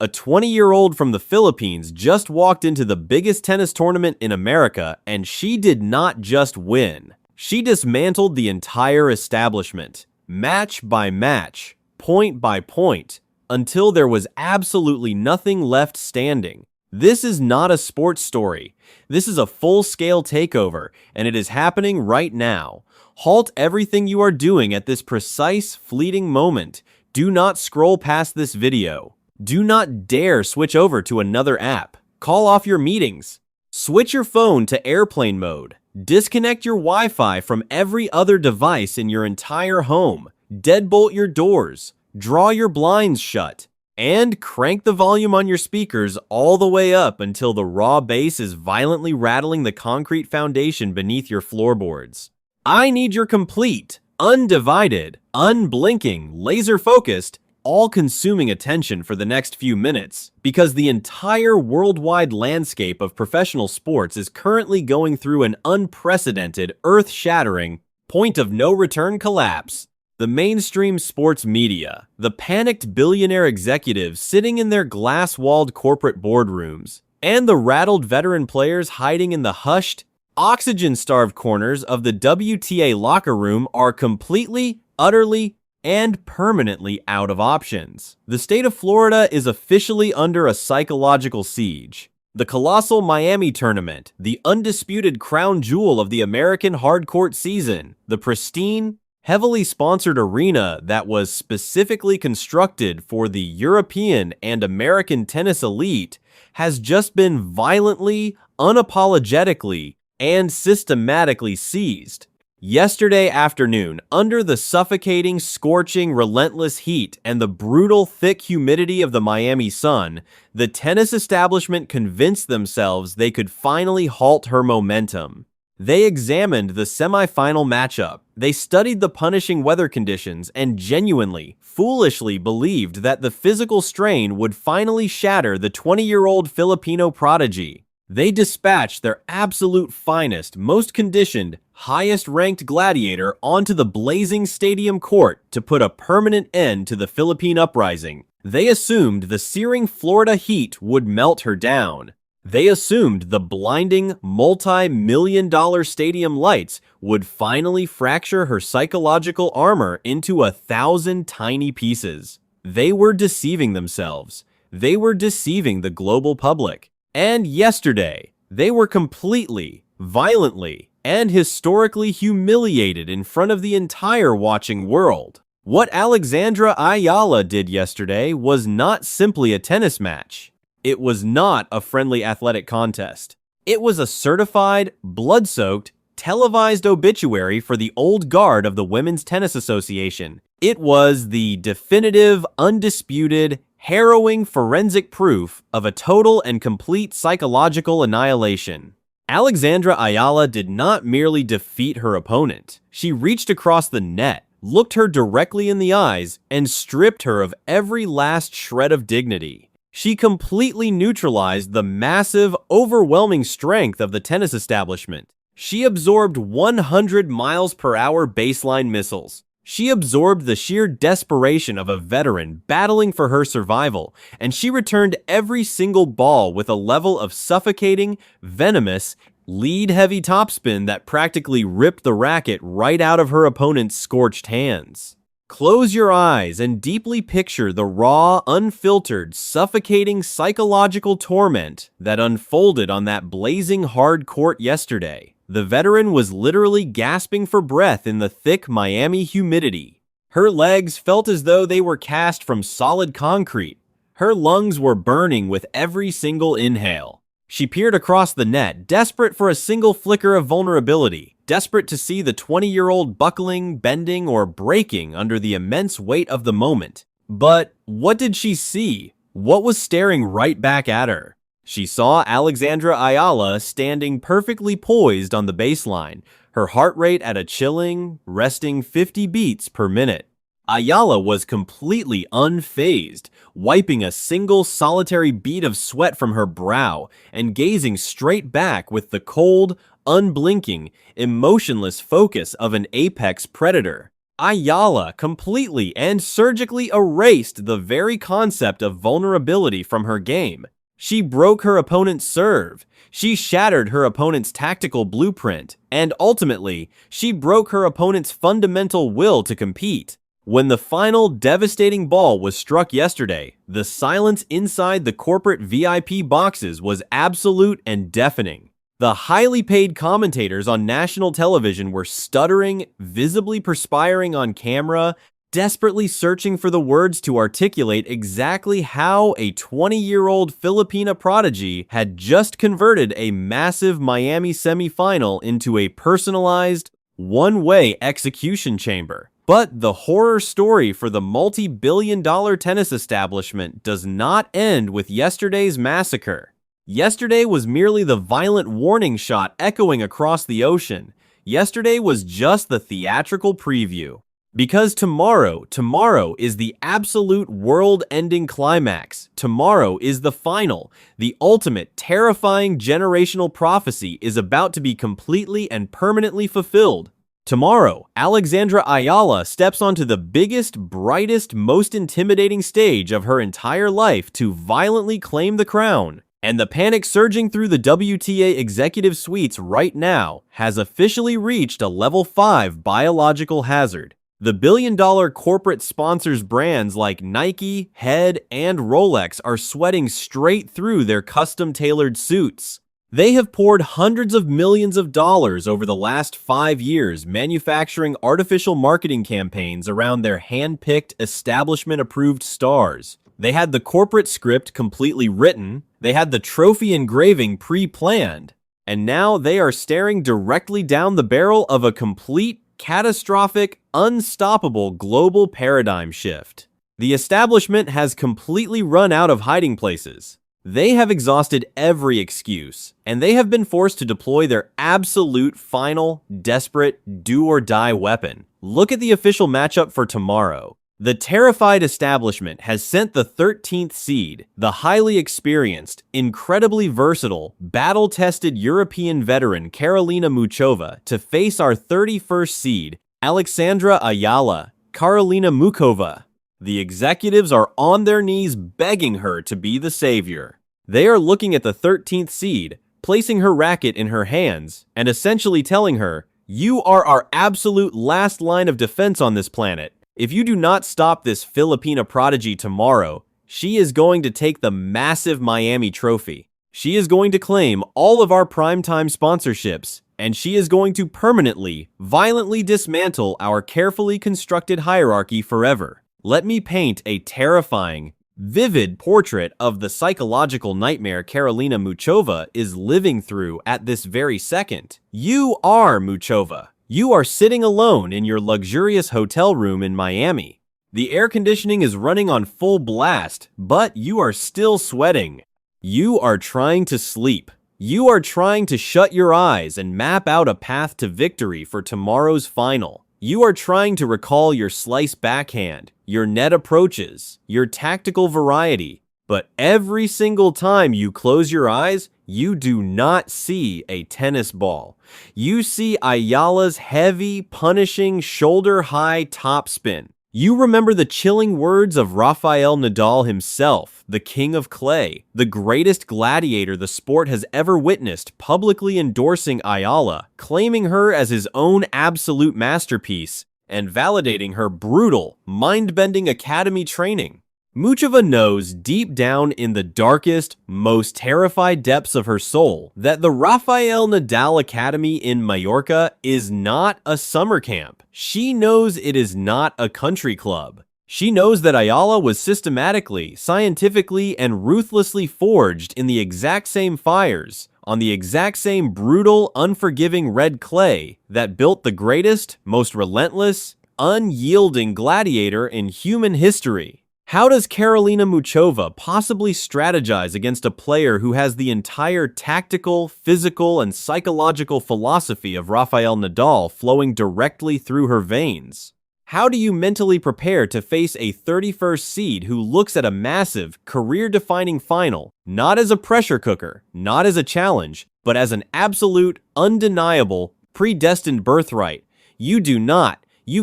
A 20-year-old from the Philippines just walked into the biggest tennis tournament in America, and she did not just win. She dismantled the entire establishment, match by match, point by point, until there was absolutely nothing left standing. This is not a sports story. This is a full-scale takeover, and it is happening right now. Halt everything you are doing at this precise, fleeting moment. Do not scroll past this video. Do not dare switch over to another app. Call off your meetings. Switch your phone to airplane mode. Disconnect your Wi-Fi from every other device in your entire home. Deadbolt your doors. Draw your blinds shut. And crank the volume on your speakers all the way up until the raw bass is violently rattling the concrete foundation beneath your floorboards. I need your complete, undivided, unblinking, laser-focused, all-consuming attention for the next few minutes, because the entire worldwide landscape of professional sports is currently going through an unprecedented, earth-shattering, point-of-no-return collapse. The mainstream sports media, the panicked billionaire executives sitting in their glass-walled corporate boardrooms, and the rattled veteran players hiding in the hushed, oxygen-starved corners of the WTA locker room are completely, utterly, and permanently out of options. The state of Florida is officially under a psychological siege. The colossal Miami tournament, the undisputed crown jewel of the American hardcourt season, the pristine, heavily sponsored arena that was specifically constructed for the European and American tennis elite, has just been violently, unapologetically, and systematically seized. Yesterday afternoon, under the suffocating, scorching, relentless heat and the brutal, thick humidity of the Miami sun, the tennis establishment convinced themselves they could finally halt her momentum. They examined the semifinal matchup, they studied the punishing weather conditions, and genuinely, foolishly believed that the physical strain would finally shatter the 20-year-old Filipino prodigy. They dispatched their absolute finest, most conditioned, highest-ranked gladiator onto the blazing stadium court to put a permanent end to the Philippine uprising. They assumed the searing Florida heat would melt her down. They assumed the blinding, multi-million-dollar stadium lights would finally fracture her psychological armor into 1,000 tiny pieces. They were deceiving themselves. They were deceiving the global public. And yesterday, they were completely, violently, and historically humiliated in front of the entire watching world. What Alexandra Eala did yesterday was not simply a tennis match. It was not a friendly athletic contest. It was a certified, blood-soaked, televised obituary for the old guard of the Women's Tennis Association. It was the definitive, undisputed, harrowing forensic proof of a total and complete psychological annihilation. Alexandra Eala did not merely defeat her opponent. She reached across the net, looked her directly in the eyes, and stripped her of every last shred of dignity. She completely neutralized the massive, overwhelming strength of the tennis establishment. She absorbed 100 miles per hour baseline missiles. She absorbed the sheer desperation of a veteran battling for her survival, and she returned every single ball with a level of suffocating, venomous, lead-heavy topspin that practically ripped the racket right out of her opponent's scorched hands. Close your eyes and deeply picture the raw, unfiltered, suffocating psychological torment that unfolded on that blazing hard court yesterday. The veteran was literally gasping for breath in the thick Miami humidity. Her legs felt as though they were cast from solid concrete. Her lungs were burning with every single inhale. She peered across the net, desperate for a single flicker of vulnerability, desperate to see the 20-year-old buckling, bending, or breaking under the immense weight of the moment. But what did she see? What was staring right back at her? She saw Alexandra Eala standing perfectly poised on the baseline, her heart rate at a chilling, resting 50 beats per minute. Eala was completely unfazed, wiping a single solitary bead of sweat from her brow and gazing straight back with the cold, unblinking, emotionless focus of an apex predator. Eala completely and surgically erased the very concept of vulnerability from her game. She broke her opponent's serve, she shattered her opponent's tactical blueprint, and ultimately, she broke her opponent's fundamental will to compete. When the final devastating ball was struck yesterday, the silence inside the corporate VIP boxes was absolute and deafening. The highly paid commentators on national television were stuttering, visibly perspiring on camera, desperately searching for the words to articulate exactly how a 20-year-old Filipina prodigy had just converted a massive Miami semifinal into a personalized, one-way execution chamber. But the horror story for the multi-billion-dollar tennis establishment does not end with yesterday's massacre. Yesterday was merely the violent warning shot echoing across the ocean. Yesterday was just the theatrical preview. Because tomorrow is the absolute world-ending climax. Tomorrow is the final. The ultimate, terrifying generational prophecy is about to be completely and permanently fulfilled. Tomorrow, Alexandra Eala steps onto the biggest, brightest, most intimidating stage of her entire life to violently claim the crown. And the panic surging through the WTA executive suites right now has officially reached a level 5 biological hazard. The billion-dollar corporate sponsors brands like Nike, Head, and Rolex are sweating straight through their custom-tailored suits. They have poured hundreds of millions of dollars over the last 5 years manufacturing artificial marketing campaigns around their hand-picked, establishment-approved stars. They had the corporate script completely written, they had the trophy engraving pre-planned, and now they are staring directly down the barrel of a complete, catastrophic, unstoppable global paradigm shift. The establishment has completely run out of hiding places. They have exhausted every excuse, and they have been forced to deploy their absolute final, desperate, do-or-die weapon. Look at the official matchup for tomorrow. The terrified establishment has sent the 13th seed, the highly experienced, incredibly versatile, battle-tested European veteran Karolina Muchova to face our 31st seed, Alexandra Eala, Karolina Muchova. The executives are on their knees begging her to be the savior. They are looking at the 13th seed, placing her racket in her hands, and essentially telling her, "You are our absolute last line of defense on this planet. If you do not stop this Filipina prodigy tomorrow, she is going to take the massive Miami trophy. She is going to claim all of our primetime sponsorships, and she is going to permanently, violently dismantle our carefully constructed hierarchy forever." Let me paint a terrifying, vivid portrait of the psychological nightmare Karolina Muchova is living through at this very second. You are Muchova. You are sitting alone in your luxurious hotel room in Miami. The air conditioning is running on full blast, but you are still sweating. You are trying to sleep. You are trying to shut your eyes and map out a path to victory for tomorrow's final. You are trying to recall your slice backhand, your net approaches, your tactical variety, but every single time you close your eyes, you do not see a tennis ball. You see Eala's heavy, punishing, shoulder-high topspin. You remember the chilling words of Rafael Nadal himself, the king of clay, the greatest gladiator the sport has ever witnessed, publicly endorsing Eala, claiming her as his own absolute masterpiece, and validating her brutal, mind-bending academy training. Muchova knows deep down in the darkest, most terrified depths of her soul that the Rafael Nadal Academy in Mallorca is not a summer camp. She knows it is not a country club. She knows that Eala was systematically, scientifically, and ruthlessly forged in the exact same fires, on the exact same brutal, unforgiving red clay that built the greatest, most relentless, unyielding gladiator in human history. How does Karolina Muchova possibly strategize against a player who has the entire tactical, physical, and psychological philosophy of Rafael Nadal flowing directly through her veins? How do you mentally prepare to face a 31st seed who looks at a massive, career-defining final, not as a pressure cooker, not as a challenge, but as an absolute, undeniable, predestined birthright? You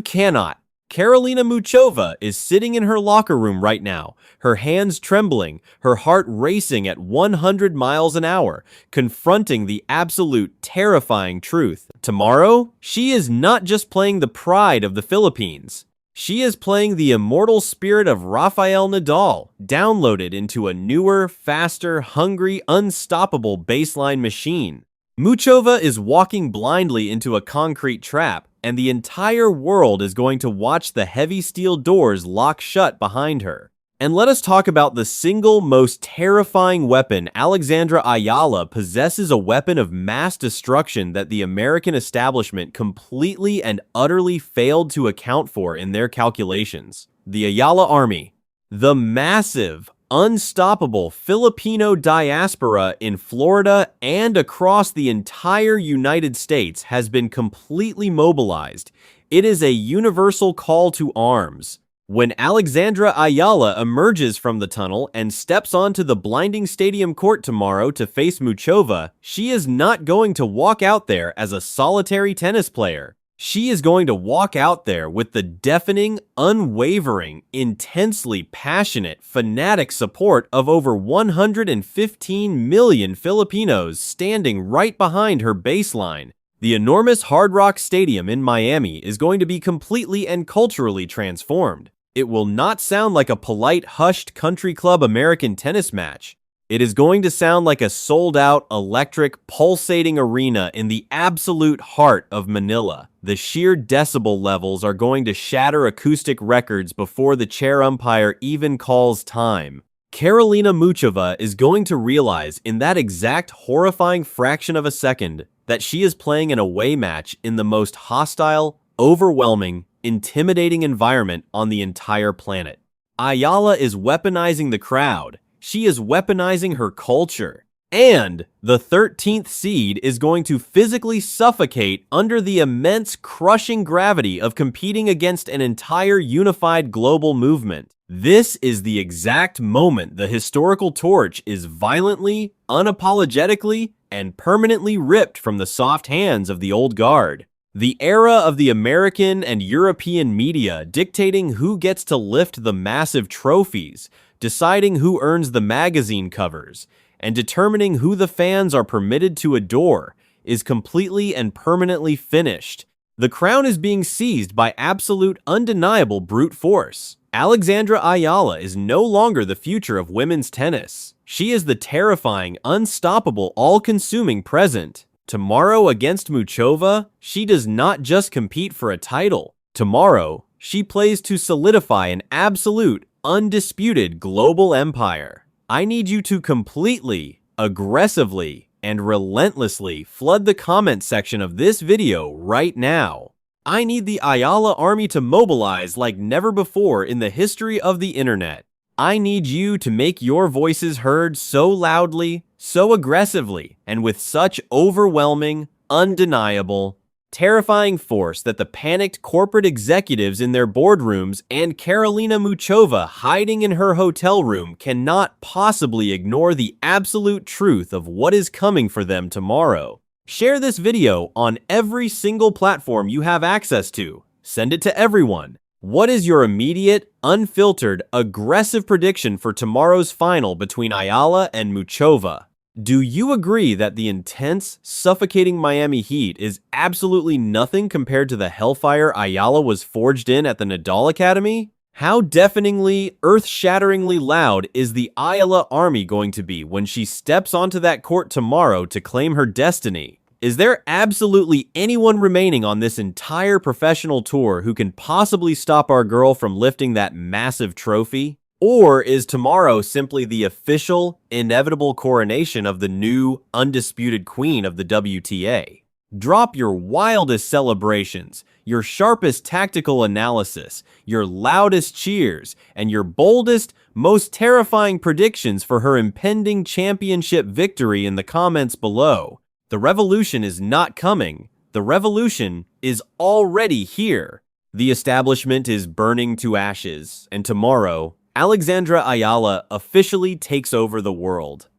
cannot, Karolina Muchova is sitting in her locker room right now, her hands trembling, her heart racing at 100 miles an hour, confronting the absolute terrifying truth. Tomorrow, she is not just playing the pride of the Philippines. She is playing the immortal spirit of Rafael Nadal, downloaded into a newer, faster, hungry, unstoppable baseline machine. Muchova is walking blindly into a concrete trap, and the entire world is going to watch the heavy steel doors lock shut behind her. And let us talk about the single most terrifying weapon. Alexandra Eala possesses a weapon of mass destruction that the American establishment completely and utterly failed to account for in their calculations. The Eala Army. The massive, unstoppable Filipino diaspora in Florida and across the entire United States has been completely mobilized. It is a universal call to arms. When Alexandra Eala emerges from the tunnel and steps onto the blinding stadium court tomorrow to face Muchova, she is not going to walk out there as a solitary tennis player. She is going to walk out there with the deafening, unwavering, intensely passionate, fanatic support of over 115 million Filipinos standing right behind her baseline. The enormous Hard Rock Stadium in Miami is going to be completely and culturally transformed. It will not sound like a polite, hushed country club American tennis match. It is going to sound like a sold-out, electric, pulsating arena in the absolute heart of Manila. The sheer decibel levels are going to shatter acoustic records before the chair umpire even calls time. Karolina Muchova is going to realize in that exact horrifying fraction of a second that she is playing an away match in the most hostile, overwhelming, intimidating environment on the entire planet. Eala is weaponizing the crowd. She is weaponizing her culture. And the 13th seed is going to physically suffocate under the immense crushing gravity of competing against an entire unified global movement. This is the exact moment the historical torch is violently, unapologetically, and permanently ripped from the soft hands of the old guard. The era of the American and European media dictating who gets to lift the massive trophies, deciding who earns the magazine covers, and determining who the fans are permitted to adore is completely and permanently finished. The crown is being seized by absolute, undeniable brute force. Alexandra Eala is no longer the future of women's tennis. She is the terrifying, unstoppable, all-consuming present. Tomorrow against Muchova, she does not just compete for a title. Tomorrow, she plays to solidify an absolute, undisputed global empire. I need you to completely, aggressively, and relentlessly flood the comment section of this video right now. I need the Eala army to mobilize like never before in the history of the internet. I need you to make your voices heard so loudly, so aggressively, and with such overwhelming, undeniable, terrifying force that the panicked corporate executives in their boardrooms and Karolina Muchova hiding in her hotel room cannot possibly ignore the absolute truth of what is coming for them tomorrow. Share this video on every single platform you have access to. Send it to everyone. What is your immediate, unfiltered, aggressive prediction for tomorrow's final between Eala and Muchova? Do you agree that the intense, suffocating Miami heat is absolutely nothing compared to the hellfire Eala was forged in at the Nadal Academy? How deafeningly, earth-shatteringly loud is the Eala army going to be when she steps onto that court tomorrow to claim her destiny? Is there absolutely anyone remaining on this entire professional tour who can possibly stop our girl from lifting that massive trophy? Or is tomorrow simply the official, inevitable coronation of the new, undisputed queen of the WTA? Drop your wildest celebrations, your sharpest tactical analysis, your loudest cheers, and your boldest, most terrifying predictions for her impending championship victory in the comments below. The revolution is not coming. The revolution is already here. The establishment is burning to ashes, and tomorrow, Alexandra Eala officially takes over the world.